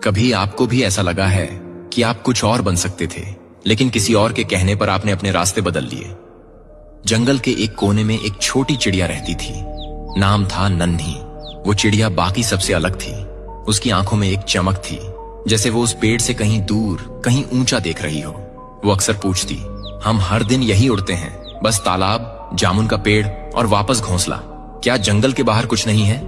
कभी आपको भी ऐसा लगा है कि आप कुछ और बन सकते थे, लेकिन किसी और के कहने पर आपने अपने रास्ते बदल लिए? जंगल के एक कोने में एक छोटी चिड़िया रहती थी। नाम था नन्ही। वो चिड़िया बाकी सबसे अलग थी। उसकी आंखों में एक चमक थी, जैसे वो उस पेड़ से कहीं दूर, कहीं ऊंचा देख रही हो। वो अक्सर पूछती, हम हर दिन यही उड़ते हैं, बस तालाब, जामुन का पेड़ और वापस घोंसला। क्या जंगल के बाहर कुछ नहीं है?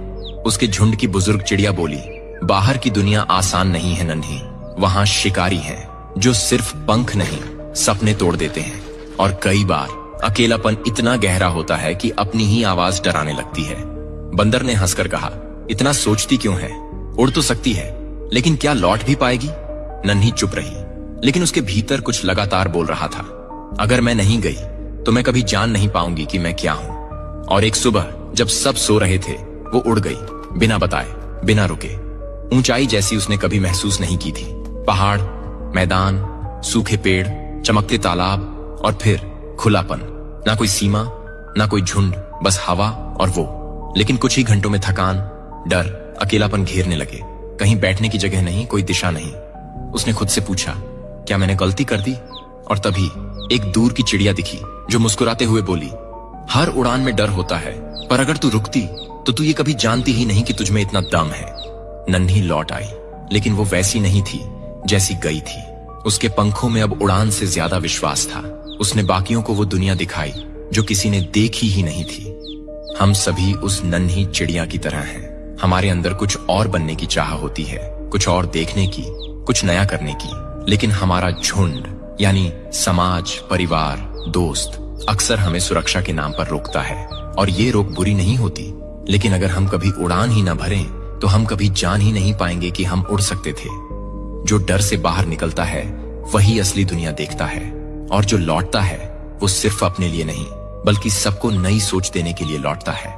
उसके झुंड की बुजुर्ग चिड़िया बोली, बाहर की दुनिया आसान नहीं है नन्ही। वहां शिकारी हैं जो सिर्फ पंख नहीं, सपने तोड़ देते हैं। और कई बार अकेलापन इतना गहरा होता है कि अपनी ही आवाज डराने लगती है। बंदर ने हंसकर कहा, इतना सोचती क्यों है? उड़ तो सकती है, लेकिन क्या लौट भी पाएगी? नन्ही चुप रही, लेकिन उसके भीतर कुछ लगातार बोल रहा था, अगर मैं नहीं गई तो मैं कभी जान नहीं पाऊंगी कि मैं क्या हूं। और एक सुबह जब सब सो रहे थे, वो उड़ गई, बिना बताए, बिना रुके। ऊंचाई जैसी उसने कभी महसूस नहीं की थी। पहाड़, मैदान, सूखे पेड़, चमकते तालाब और फिर खुलापन। ना कोई सीमा, ना कोई झुंड, बस हवा और वो। लेकिन कुछ ही घंटों में थकान, डर, अकेलापन घेरने लगे। कहीं बैठने की जगह नहीं, कोई दिशा नहीं। उसने खुद से पूछा, क्या मैंने गलती कर दी? और तभी एक दूर की चिड़िया दिखी जो मुस्कुराते हुए बोली, हर उड़ान में डर होता है, पर अगर तू रुकती तो तू ये कभी जानती ही नहीं कि तुझमें इतना दम है। नन्ही लौट आई, लेकिन वो वैसी नहीं थी जैसी गई थी। उसके पंखों में अब उड़ान से ज्यादा विश्वास था। उसने बाकियों को वो दुनिया दिखाई जो किसी ने देखी ही नहीं थी। हम सभी उस नन्ही चिड़िया की तरह हैं। हमारे अंदर कुछ और बनने की चाह होती है, कुछ और देखने की, कुछ नया करने की। लेकिन हमारा झुंड यानी समाज, परिवार, दोस्त अक्सर हमें सुरक्षा के नाम पर रोकता है। और ये रोक बुरी नहीं होती, लेकिन अगर हम कभी उड़ान ही न भरें तो हम कभी जान ही नहीं पाएंगे कि हम उड़ सकते थे। जो डर से बाहर निकलता है वही असली दुनिया देखता है, और जो लौटता है वो सिर्फ अपने लिए नहीं बल्कि सबको नई सोच देने के लिए लौटता है।